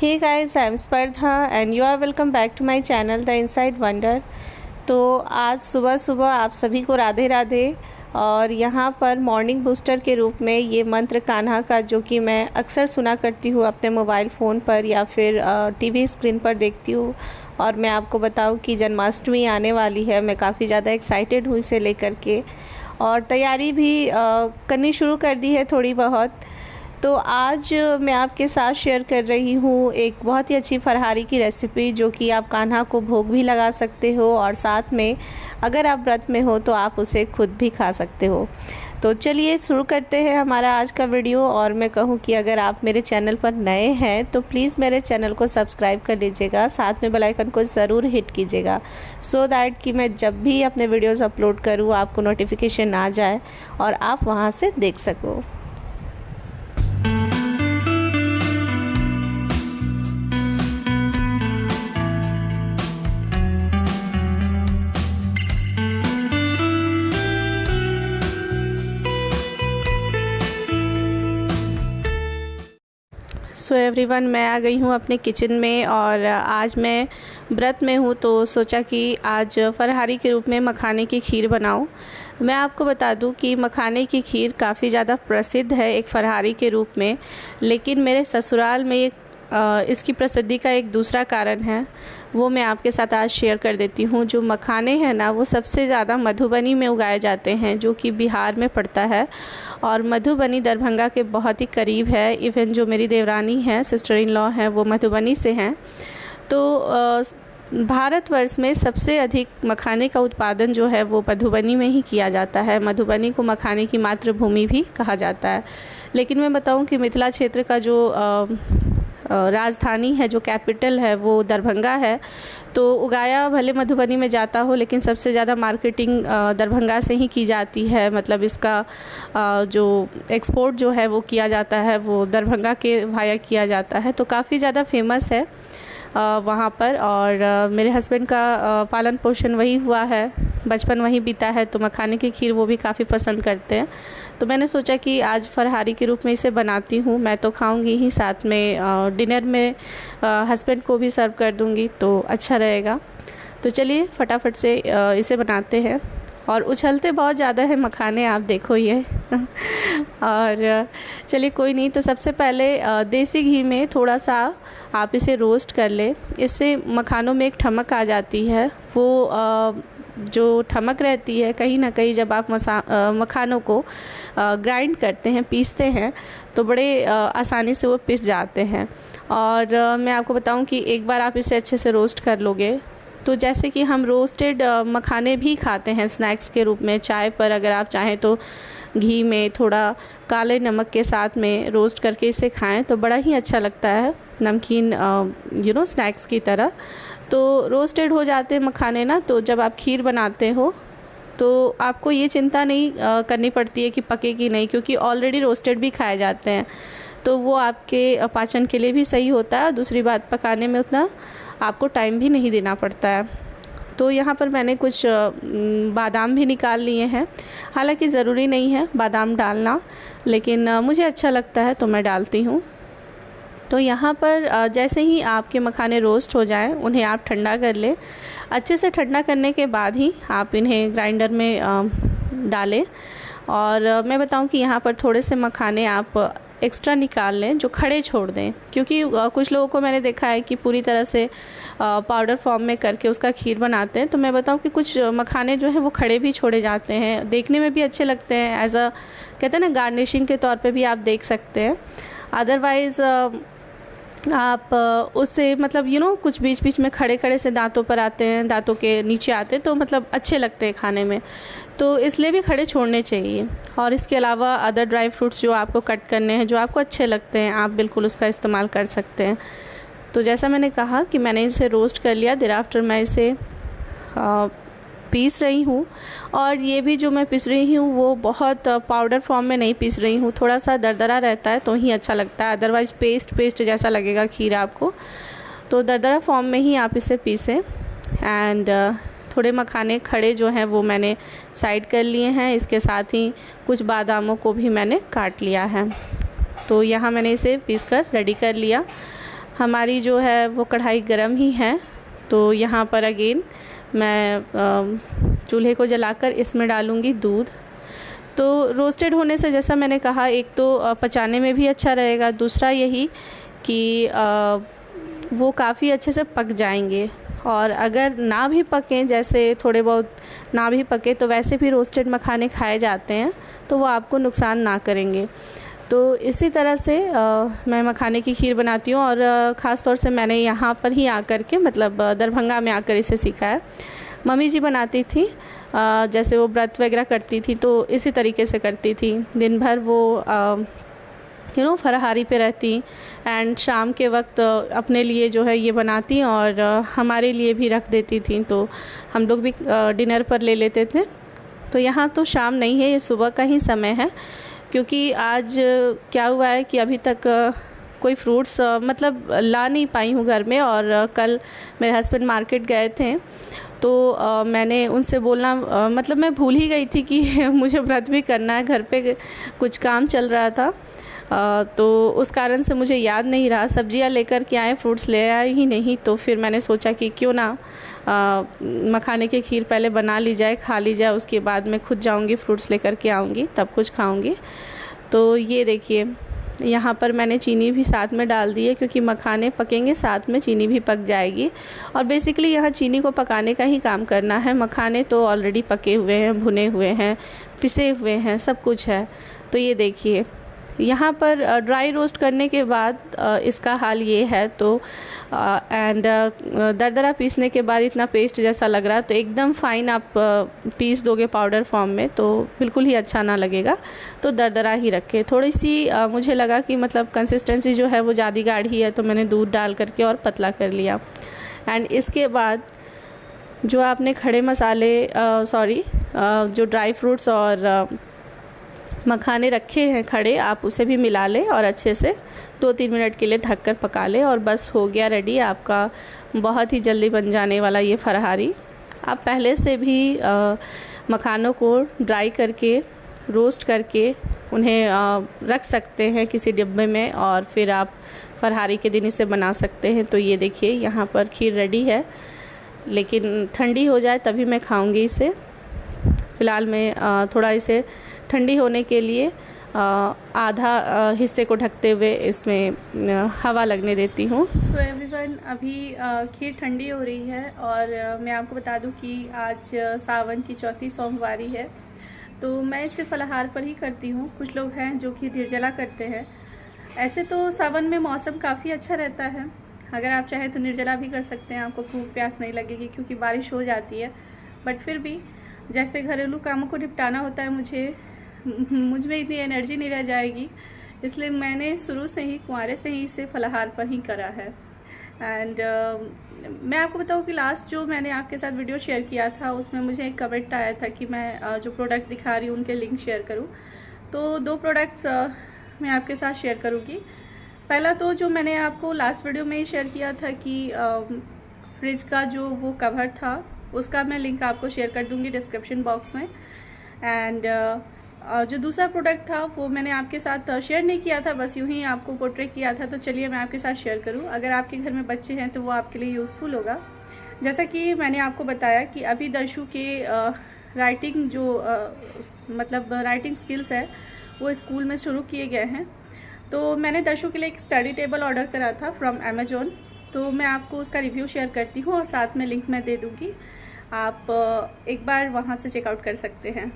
Hey guys, I'm Spardha and you are welcome back to my channel The Inside Wonder। तो आज सुबह सुबह आप सभी को राधे राधे। और यहाँ पर मॉर्निंग बूस्टर के रूप में ये मंत्र कान्हा का, जो कि मैं अक्सर सुना करती हूँ अपने मोबाइल फ़ोन पर या फिर टीवी स्क्रीन पर देखती हूँ। और मैं आपको बताऊँ कि जन्माष्टमी आने वाली है, मैं काफ़ी ज़्यादा एक्साइटेड हूँ इसे लेकर के, और तैयारी भी करनी शुरू कर दी है थोड़ी बहुत। तो आज मैं आपके साथ शेयर कर रही हूँ एक बहुत ही अच्छी फरहारी की रेसिपी, जो कि आप कान्हा को भोग भी लगा सकते हो और साथ में अगर आप व्रत में हो तो आप उसे खुद भी खा सकते हो। तो चलिए शुरू करते हैं हमारा आज का वीडियो। और मैं कहूँ कि अगर आप मेरे चैनल पर नए हैं तो प्लीज़ मेरे चैनल को सब्सक्राइब कर लीजिएगा, साथ में बेल आइकन को ज़रूर हिट कीजिएगा, सो दैट कि मैं जब भी अपने वीडियोज़ अपलोड करूँ आपको नोटिफिकेशन आ जाए और आप वहाँ से देख सको। सो एवरीवन, मैं आ गई हूँ अपने किचन में और आज मैं व्रत में हूँ, तो सोचा कि आज फरहारी के रूप में मखाने की खीर बनाऊँ। मैं आपको बता दूँ कि मखाने की खीर काफ़ी ज़्यादा प्रसिद्ध है एक फरहारी के रूप में, लेकिन मेरे ससुराल में इसकी प्रसिद्धि का एक दूसरा कारण है, वो मैं आपके साथ आज शेयर कर देती हूँ। जो मखाने हैं ना, वो सबसे ज़्यादा मधुबनी में उगाए जाते हैं, जो कि बिहार में पड़ता है, और मधुबनी दरभंगा के बहुत ही करीब है। इवन जो मेरी देवरानी है, सिस्टर इन लॉ हैं, वो मधुबनी से हैं। तो भारतवर्ष में सबसे अधिक मखाने का उत्पादन जो है वो मधुबनी में ही किया जाता है। मधुबनी को मखाने की मातृभूमि भी कहा जाता है। लेकिन मैं बताऊं कि मिथिला क्षेत्र का जो राजधानी है, जो कैपिटल है, वो दरभंगा है। तो उगाया भले मधुबनी में जाता हो, लेकिन सबसे ज़्यादा मार्केटिंग दरभंगा से ही की जाती है। मतलब इसका जो एक्सपोर्ट जो है वो किया जाता है, वो दरभंगा के वाया किया जाता है। तो काफ़ी ज़्यादा फेमस है वहाँ पर। और मेरे हस्बैंड का पालन पोषण वही हुआ है, बचपन वहीं बीता है, तो मखाने की खीर वो भी काफ़ी पसंद करते हैं। तो मैंने सोचा कि आज फरहारी के रूप में इसे बनाती हूँ। मैं तो खाऊंगी ही, साथ में डिनर में हस्बैंड को भी सर्व कर दूँगी, तो अच्छा रहेगा। तो चलिए फटाफट से इसे बनाते हैं। और उछलते बहुत ज़्यादा है मखाने, आप देखो ये और चलिए कोई नहीं। तो सबसे पहले देसी घी में थोड़ा सा आप इसे रोस्ट कर ले, इससे मखानों में एक ठमक आ जाती है। वो जो ठमक रहती है, कहीं ना कहीं जब आप मखानों को ग्राइंड करते हैं, पीसते हैं, तो बड़े आसानी से वो पिस जाते हैं। और मैं आपको बताऊं कि एक बार आप इसे अच्छे से रोस्ट कर लोगे, तो जैसे कि हम रोस्टेड मखाने भी खाते हैं स्नैक्स के रूप में, चाय पर अगर आप चाहें तो घी में थोड़ा काले नमक के साथ में रोस्ट करके इसे खाएं, तो बड़ा ही अच्छा लगता है, नमकीन स्नैक्स की तरह। तो रोस्टेड हो जाते हैं मखाने ना, तो जब आप खीर बनाते हो तो आपको ये चिंता नहीं करनी पड़ती है कि पके कि नहीं, क्योंकि ऑलरेडी रोस्टेड भी खाए जाते हैं। तो वो आपके पाचन के लिए भी सही होता है, और दूसरी बात, पकाने में उतना आपको टाइम भी नहीं देना पड़ता है। तो यहाँ पर मैंने कुछ बादाम भी निकाल लिए हैं। हालांकि ज़रूरी नहीं है बादाम डालना, लेकिन मुझे अच्छा लगता है तो मैं डालती हूँ। तो यहाँ पर जैसे ही आपके मखाने रोस्ट हो जाएं, उन्हें आप ठंडा कर लें। अच्छे से ठंडा करने के बाद ही आप इन्हें ग्राइंडर में डालें। और मैं बताऊँ कि यहाँ पर थोड़े से मखाने आप एक्स्ट्रा निकाल लें, जो खड़े छोड़ दें, क्योंकि कुछ लोगों को मैंने देखा है कि पूरी तरह से पाउडर फॉर्म में करके उसका खीर बनाते हैं। तो मैं बताऊं कि कुछ मखाने जो हैं वो खड़े भी छोड़े जाते हैं, देखने में भी अच्छे लगते हैं, एज अ कहते हैं ना, गार्निशिंग के तौर पे भी आप देख सकते हैं। अदरवाइज़ आप उससे मतलब कुछ बीच बीच में खड़े खड़े से दांतों पर आते हैं, दांतों के नीचे आते हैं, तो मतलब अच्छे लगते हैं खाने में, तो इसलिए भी खड़े छोड़ने चाहिए। और इसके अलावा अदर ड्राई फ्रूट्स जो आपको कट करने हैं, जो आपको अच्छे लगते हैं, आप बिल्कुल उसका इस्तेमाल कर सकते हैं। तो जैसा मैंने कहा कि मैंने इसे रोस्ट कर लिया, देर आफ्टर मैं इसे पीस रही हूँ। और ये भी जो मैं पीस रही हूँ वो बहुत पाउडर फॉर्म में नहीं पीस रही हूँ, थोड़ा सा दरदरा रहता है तो ही अच्छा लगता है, अदरवाइज़ पेस्ट जैसा लगेगा खीर आपको। तो दरदरा फॉर्म में ही आप इसे पीसें। एंड थोड़े मखाने खड़े जो हैं वो मैंने साइड कर लिए हैं, इसके साथ ही कुछ बादामों को भी मैंने काट लिया है। तो यहाँ मैंने इसे पीस कर रेडी कर लिया। हमारी जो है वो कढ़ाई गरम ही है। तो यहाँ पर अगेन मैं चूल्हे को जलाकर इसमें डालूँगी दूध। तो रोस्टेड होने से जैसा मैंने कहा, एक तो पचाने में भी अच्छा रहेगा, दूसरा यही कि वो काफ़ी अच्छे से पक जाएंगे। और अगर ना भी पकें, जैसे थोड़े बहुत ना भी पके, तो वैसे भी रोस्टेड मखाने खाए जाते हैं, तो वो आपको नुकसान ना करेंगे। तो इसी तरह से मैं मखाने की खीर बनाती हूँ। और ख़ास तौर से मैंने यहाँ पर ही आकर के, मतलब दरभंगा में आकर इसे सीखा है। मम्मी जी बनाती थी, जैसे वो व्रत वगैरह करती थी तो इसी तरीके से करती थी। दिन भर वो फलाहारी पे रहती एंड शाम के वक्त अपने लिए जो है ये बनाती और हमारे लिए भी रख देती थी, तो हम लोग भी डिनर पर ले लेते थे। तो यहाँ तो शाम नहीं है, ये सुबह का ही समय है, क्योंकि आज क्या हुआ है कि अभी तक कोई फ्रूट्स मतलब ला नहीं पाई हूँ घर में। और कल मेरे हस्बैंड मार्केट गए थे, तो मैंने उनसे बोलना मतलब मैं भूल ही गई थी कि मुझे व्रत भी करना है, घर पे कुछ काम चल रहा था। तो उस कारण से मुझे याद नहीं रहा। सब्जियां लेकर के आए, फ्रूट्स ले आए ही नहीं। तो फिर मैंने सोचा कि क्यों ना मखाने की खीर पहले बना ली जाए, खा ली जाए, उसके बाद मैं खुद जाऊंगी फ्रूट्स लेकर के आऊंगी, तब कुछ खाऊंगी। तो ये देखिए, यहाँ पर मैंने चीनी भी साथ में डाल दी है, क्योंकि मखाने पकेंगे साथ में चीनी भी पक जाएगी। और बेसिकली यहाँ चीनी को पकाने का ही काम करना है। मखाने तो ऑलरेडी पके हुए हैं, भुने हुए हैं, पिसे हुए हैं, सब कुछ है। तो ये देखिए, यहाँ पर ड्राई रोस्ट करने के बाद इसका हाल ये है। तो एंड दरदरा पीसने के बाद इतना पेस्ट जैसा लग रहा है, तो एकदम फाइन आप पीस दोगे पाउडर फॉर्म में तो बिल्कुल ही अच्छा ना लगेगा। तो दरदरा ही रखे। थोड़ी सी मुझे लगा कि मतलब कंसिस्टेंसी जो है वो ज़्यादा गाढ़ी है, तो मैंने दूध डाल करके और पतला कर लिया। एंड इसके बाद जो आपने खड़े मसाले जो ड्राई फ्रूट्स और मखाने रखे हैं खड़े, आप उसे भी मिला लें और अच्छे से 2-3 मिनट के लिए ढककर पका लें, और बस हो गया रेडी आपका बहुत ही जल्दी बन जाने वाला ये फराहारी। आप पहले से भी मखानों को ड्राई करके, रोस्ट करके उन्हें रख सकते हैं किसी डिब्बे में, और फिर आप फराहारी के दिन इसे बना सकते हैं। तो ये देखिए, यहाँ पर खीर रेडी है, लेकिन ठंडी हो जाए तभी मैं खाऊंगी इसे। फ़िलहाल मैं थोड़ा इसे ठंडी होने के लिए आधा हिस्से को ढकते हुए इसमें हवा लगने देती हूँ। सो एवरीवन, अभी खीर ठंडी हो रही है, और मैं आपको बता दूँ कि आज सावन की चौथी सोमवारी है। तो मैं इसे फलाहार पर ही करती हूँ। कुछ लोग हैं जो कि निर्जला करते हैं। ऐसे तो सावन में मौसम काफ़ी अच्छा रहता है, अगर आप चाहें तो निर्जला भी कर सकते हैं, आपको भूख प्यास नहीं लगेगी क्योंकि बारिश हो जाती है। बट फिर भी जैसे घरेलू कामों को निपटाना होता है, मुझ में इतनी एनर्जी नहीं रह जाएगी, इसलिए मैंने शुरू से ही, कुंवारे से ही इसे फलाहार पर ही करा है। एंड मैं आपको बताऊँ कि लास्ट जो मैंने आपके साथ वीडियो शेयर किया था, उसमें मुझे एक कमेंट आया था कि मैं जो प्रोडक्ट दिखा रही हूँ उनके लिंक शेयर करूँ। तो 2 प्रोडक्ट्स मैं आपके साथ शेयर करूँगी। पहला तो जो मैंने आपको लास्ट वीडियो में ही शेयर किया था कि फ्रिज का जो वो कवर था, उसका मैं लिंक आपको शेयर कर दूंगी डिस्क्रिप्शन बॉक्स में। एंड जो दूसरा प्रोडक्ट था वो मैंने आपके साथ शेयर नहीं किया था, बस यूं ही आपको पोर्ट्रे किया था। तो चलिए मैं आपके साथ शेयर करूं। अगर आपके घर में बच्चे हैं तो वो आपके लिए यूज़फुल होगा। जैसा कि मैंने आपको बताया कि अभी दर्शु के राइटिंग जो मतलब राइटिंग स्किल्स है वो स्कूल में शुरू किए गए हैं। तो मैंने दर्शु के लिए एक स्टडी टेबल ऑर्डर करा था फ्रॉम अमेजोन। तो मैं आपको उसका रिव्यू शेयर करती हूँ और साथ में लिंक मैं दे दूँगी, आप एक बार वहाँ से चेकआउट कर सकते हैं।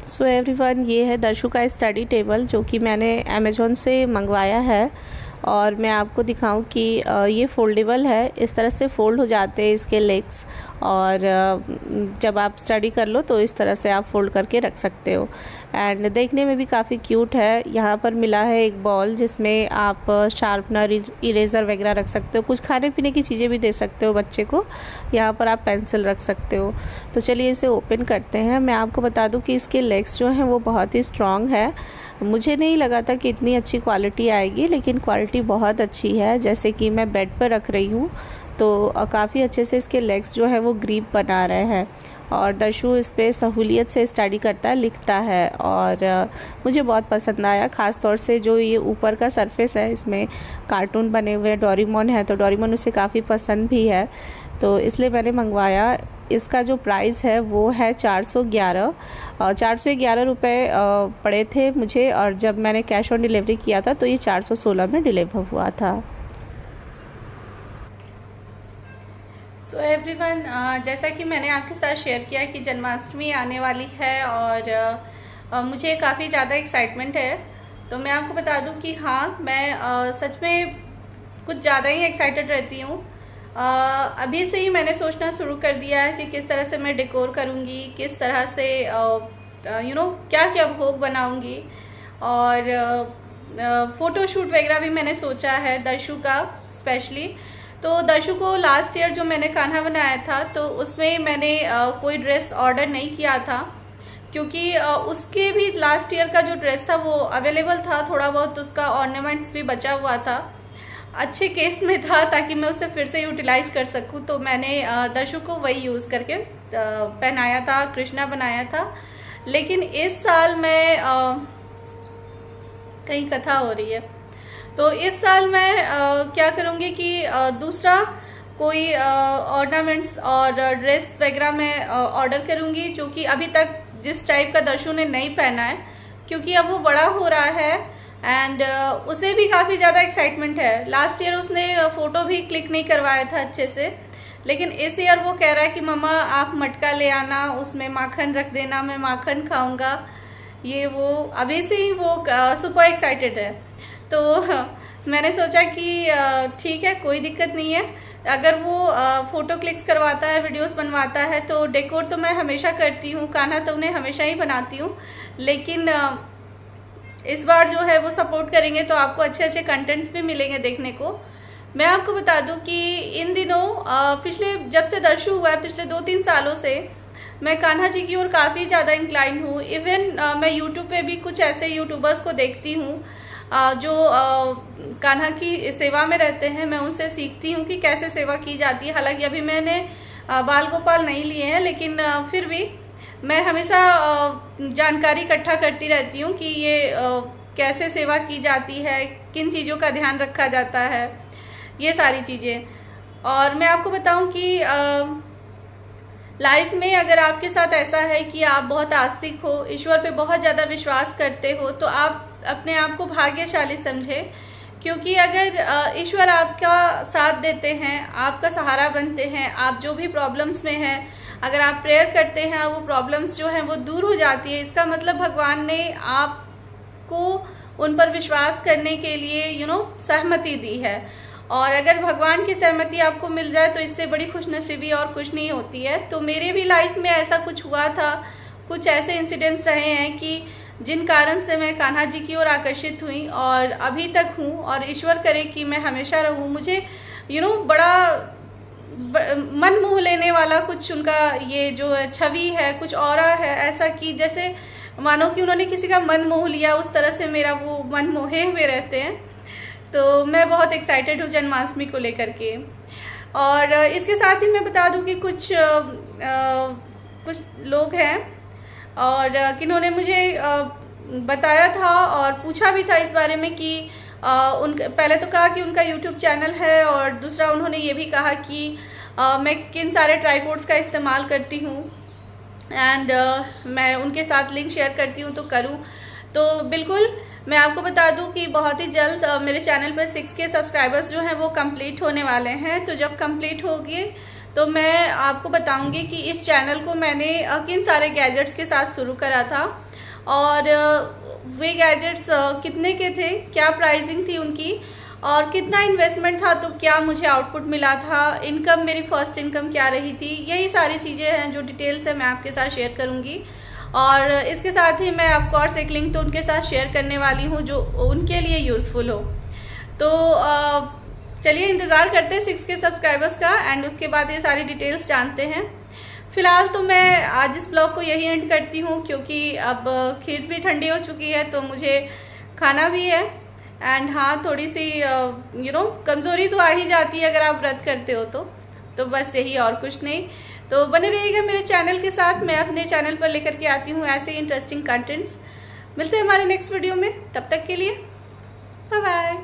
सो एवरीवन, ये है दर्शु का स्टडी टेबल जो कि मैंने अमेज़ॉन से मंगवाया है। और मैं आपको दिखाऊं कि ये फोल्डेबल है, इस तरह से फ़ोल्ड हो जाते हैं इसके लेग्स, और जब आप स्टडी कर लो तो इस तरह से आप फ़ोल्ड करके रख सकते हो। एंड देखने में भी काफ़ी क्यूट है। यहाँ पर मिला है एक बॉल जिसमें आप शार्पनर, इरेज़र वगैरह रख सकते हो, कुछ खाने पीने की चीज़ें भी दे सकते हो बच्चे को। यहाँ पर आप पेंसिल रख सकते हो। तो चलिए इसे ओपन करते हैं। मैं आपको बता दूँ कि इसके लेग्स जो हैं वो बहुत ही स्ट्रॉन्ग है। मुझे नहीं लगा था कि इतनी अच्छी क्वालिटी आएगी, लेकिन क्वालिटी बहुत अच्छी है। जैसे कि मैं बेड पर रख रही हूँ तो काफ़ी अच्छे से इसके लेग्स जो है वो ग्रिप बना रहे हैं। और दर्शु इस पे सहूलियत से स्टडी करता है, लिखता है और मुझे बहुत पसंद आया। ख़ास तौर से जो ये ऊपर का सरफेस है, इसमें कार्टून बने हुए, डोरेमोन है तो डोरेमोन उसे काफ़ी पसंद भी है, तो इसलिए मैंने मंगवाया। इसका जो प्राइस है वो है 411 रुपये पड़े थे मुझे, और जब मैंने कैश ऑन डिलीवरी किया था तो ये 416 में डिलीवर हुआ था। सो एवरीवन, जैसा कि मैंने आपके साथ शेयर किया कि जन्माष्टमी आने वाली है और मुझे काफ़ी ज़्यादा एक्साइटमेंट है। तो मैं आपको बता दूं कि हाँ, मैं सच में कुछ ज़्यादा ही एक्साइटेड रहती हूँ। अभी से ही मैंने सोचना शुरू कर दिया है कि किस तरह से मैं डेकोर करूँगी, किस तरह से क्या क्या भोग बनाऊँगी, और फ़ोटोशूट वगैरह भी मैंने सोचा है दर्शु का स्पेशली। तो दर्शु को लास्ट ईयर जो मैंने कान्हा बनाया था तो उसमें मैंने कोई ड्रेस ऑर्डर नहीं किया था, क्योंकि उसके भी लास्ट ईयर का जो ड्रेस था वो अवेलेबल था, थोड़ा बहुत उसका ऑर्नामेंट्स भी बचा हुआ था, अच्छे केस में था, ताकि मैं उसे फिर से यूटिलाइज कर सकूं। तो मैंने दर्शु को वही यूज़ करके पहनाया था, कृष्णा बनाया था। लेकिन इस साल मैं कहीं कथा हो रही है, तो इस साल मैं क्या करूँगी कि दूसरा कोई ऑर्नामेंट्स और ड्रेस वगैरह मैं ऑर्डर करूँगी, जो कि अभी तक जिस टाइप का दर्शु ने नहीं पहना है, क्योंकि अब वो बड़ा हो रहा है एंड उसे भी काफ़ी ज़्यादा एक्साइटमेंट है। लास्ट ईयर उसने फ़ोटो भी क्लिक नहीं करवाया था अच्छे से, लेकिन इस ईयर वो कह रहा है कि मम्मा आप मटका ले आना, उसमें माखन रख देना, मैं माखन खाऊंगा। ये वो अभी से ही वो सुपर एक्साइटेड है। तो मैंने सोचा कि ठीक है, कोई दिक्कत नहीं है, अगर वो फ़ोटो क्लिक्स करवाता है, वीडियोस बनवाता है, तो डेकोर तो मैं हमेशा करती हूँ, कान्हा तो उन्हें हमेशा ही बनाती हूँ, लेकिन इस बार जो है वो सपोर्ट करेंगे तो आपको अच्छे अच्छे कंटेंट्स भी मिलेंगे देखने को। मैं आपको बता दूं कि इन दिनों पिछले जब से दर्शु हुआ है, पिछले 2-3 सालों से मैं कान्हा जी की ओर काफ़ी ज़्यादा इंक्लाइन हूँ। इवन मैं यूट्यूब पे भी कुछ ऐसे यूट्यूबर्स को देखती हूँ जो कान्हा की सेवा में रहते हैं, मैं उनसे सीखती हूँ कि कैसे सेवा की जाती है। हालांकि अभी मैंने बाल गोपाल नहीं लिए हैं, लेकिन फिर भी मैं हमेशा जानकारी इकट्ठा करती रहती हूँ कि ये कैसे सेवा की जाती है, किन चीज़ों का ध्यान रखा जाता है, ये सारी चीज़ें। और मैं आपको बताऊँ कि लाइफ में अगर आपके साथ ऐसा है कि आप बहुत आस्तिक हो, ईश्वर पे बहुत ज़्यादा विश्वास करते हो, तो आप अपने आप को भाग्यशाली समझें, क्योंकि अगर ईश्वर आपका साथ देते हैं, आपका सहारा बनते हैं, आप जो भी प्रॉब्लम्स में हैं, अगर आप प्रेयर करते हैं, वो प्रॉब्लम्स जो हैं वो दूर हो जाती है। इसका मतलब भगवान ने आपको उन पर विश्वास करने के लिए सहमति दी है, और अगर भगवान की सहमति आपको मिल जाए तो इससे बड़ी खुशनसीबी और कुछ नहीं होती है। तो मेरे भी लाइफ में ऐसा कुछ हुआ था, कुछ ऐसे इंसिडेंट्स रहे हैं कि जिन कारण से मैं कान्हा जी की ओर आकर्षित हुई और अभी तक हूँ, और ईश्वर करे कि मैं हमेशा रहूँ। मुझे बड़ा मन मोह लेने वाला कुछ उनका ये जो छवि है, कुछ ऑरा है ऐसा, कि जैसे मानो कि उन्होंने किसी का मन मोह लिया, उस तरह से मेरा वो मन मोहे हुए रहते हैं। तो मैं बहुत एक्साइटेड हूँ जन्माष्टमी को लेकर के। और इसके साथ ही मैं बता दूँ कि कुछ लोग हैं और किन्होंने मुझे बताया था और पूछा भी था इस बारे में कि पहले तो कहा कि उनका YouTube चैनल है, और दूसरा उन्होंने ये भी कहा कि मैं किन सारे ट्राइपॉड्स का इस्तेमाल करती हूँ, एंड मैं उनके साथ लिंक शेयर करती हूँ तो करूँ। तो बिल्कुल मैं आपको बता दूं कि बहुत ही जल्द मेरे चैनल पर 6K सब्सक्राइबर्स जो हैं वो कंप्लीट होने वाले हैं। तो जब कंप्लीट होगी तो मैं आपको बताऊंगी कि इस चैनल को मैंने किन सारे गैजेट्स के साथ शुरू करा था, और वे गैजेट्स कितने के थे, क्या प्राइसिंग थी उनकी, और कितना इन्वेस्टमेंट था, तो क्या मुझे आउटपुट मिला था, इनकम, मेरी फर्स्ट इनकम क्या रही थी। यही सारी चीज़ें हैं जो डिटेल्स है मैं आपके साथ शेयर करूँगी। और इसके साथ ही मैं ऑफ कोर्स एक लिंक तो उनके साथ शेयर करने वाली हूँ जो उनके लिए यूज़फुल हो। तो चलिए इंतज़ार करते हैं 6K सब्सक्राइबर्स का, एंड उसके बाद ये सारी डिटेल्स जानते हैं। फ़िलहाल तो मैं आज इस ब्लॉग को यही एंड करती हूँ, क्योंकि अब खीर भी ठंडी हो चुकी है तो मुझे खाना भी है। एंड हाँ, थोड़ी सी कमज़ोरी तो आ ही जाती है अगर आप व्रत करते हो तो बस यही, और कुछ नहीं। तो तो बने रहिएगा मेरे चैनल के साथ। मैं अपने चैनल पर लेकर के आती हूँ ऐसे इंटरेस्टिंग कंटेंट्स। मिलते हैं हमारे नेक्स्ट वीडियो में, तब तक के लिए बाय बाय।